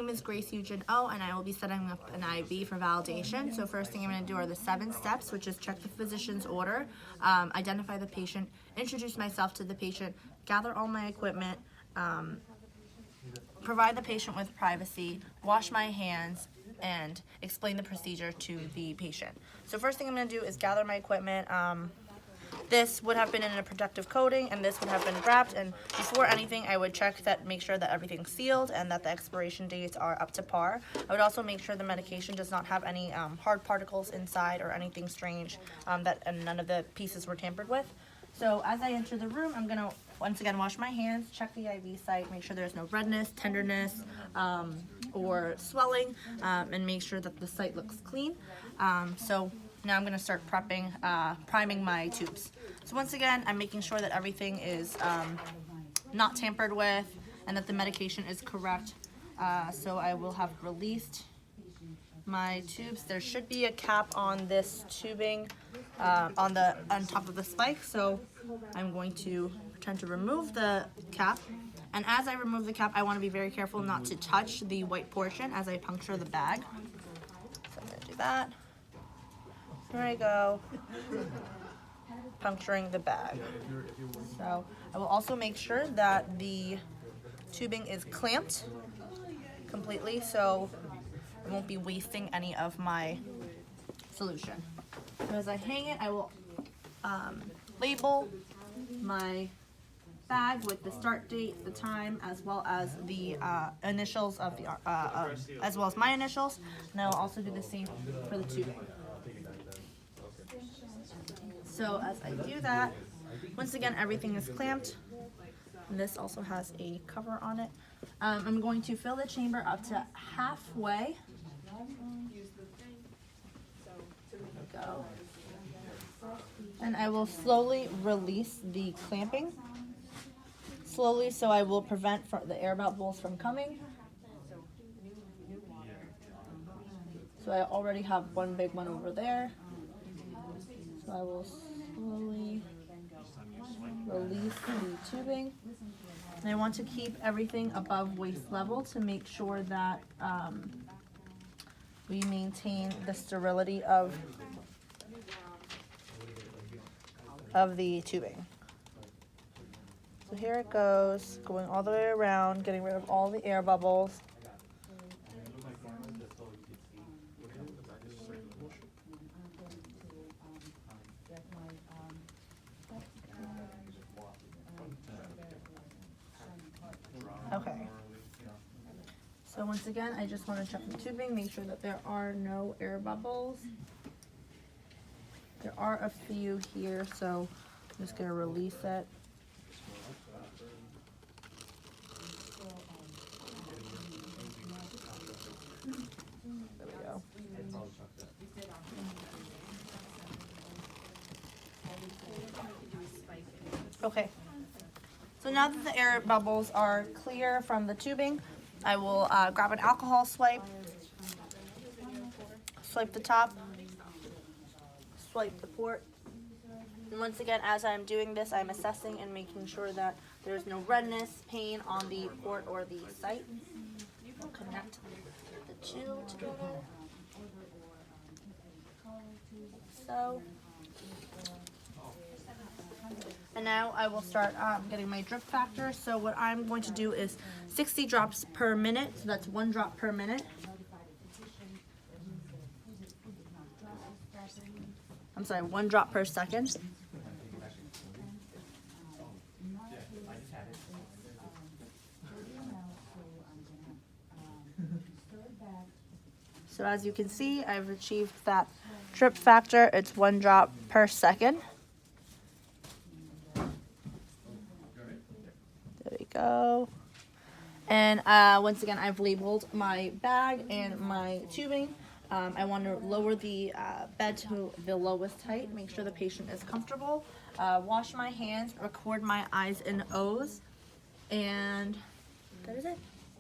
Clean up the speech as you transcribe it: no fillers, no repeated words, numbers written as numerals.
name is Grace Eugen O, and I will be setting up an IV for validation. So first thing I'm going to do are the 7 steps, which is check the physician's order, identify the patient, introduce myself to the patient, gather all my equipment, provide the patient with privacy, wash my hands, and explain the procedure to the patient. So first thing I'm going to do is gather my equipment. This would have been in a protective coating, and this would have been wrapped, and before anything I would check that, make sure that everything's sealed and that the expiration dates are up to par. I would also make sure the medication does not have any hard particles inside or anything strange, and none of the pieces were tampered with. So as I enter the room, I'm going to once again wash my hands, check the IV site, make sure there's no redness, tenderness, or swelling, and make sure that the site looks clean. So now I'm going to start priming my tubes. So once again, I'm making sure that everything is not tampered with and that the medication is correct. So I will have released my tubes. There should be a cap on this tubing on top of the spike. So I'm going to pretend to remove the cap. And as I remove the cap, I want to be very careful not to touch the white portion as I puncture the bag. So I'm going to do that. Here I go, puncturing the bag. So I will also make sure that the tubing is clamped completely, so I won't be wasting any of my solution. So as I hang it, I will label my bag with the start date, the time, as well as the initials of the as well as my initials, and I will also do the same for the tubing. So as I do that, once again, everything is clamped. And this also has a cover on it. I'm going to fill the chamber up to halfway. There we go. And I will slowly release the clamping. Slowly, so I will prevent the air bubbles from coming. So I already have one big one over there. So I will slowly release the tubing. And I want to keep everything above waist level to make sure that we maintain the sterility of the tubing. So here it goes, going all the way around, getting rid of all the air bubbles. Okay. So once again, I just want to check the tubing, make sure that there are no air bubbles. There are a few here, so I'm just going to release it. There we go. Okay. So now that the air bubbles are clear from the tubing, I will grab an alcohol swipe, swipe the top, swipe the port. And once again, as I'm doing this, I'm assessing and making sure that there's no redness, pain on the port or the site. I'll connect the two together. So. And now I will start getting my drip factor. So what I'm going to do is 60 drops per minute. So that's 1 drop per minute. I'm sorry, 1 drop per second. So as you can see, I've achieved that drip factor. It's 1 drop per second. There we go. And once again, I've labeled my bag and my tubing. I want to lower the bed to the lowest height, make sure the patient is comfortable. Wash my hands, record my I's and O's, and that is it.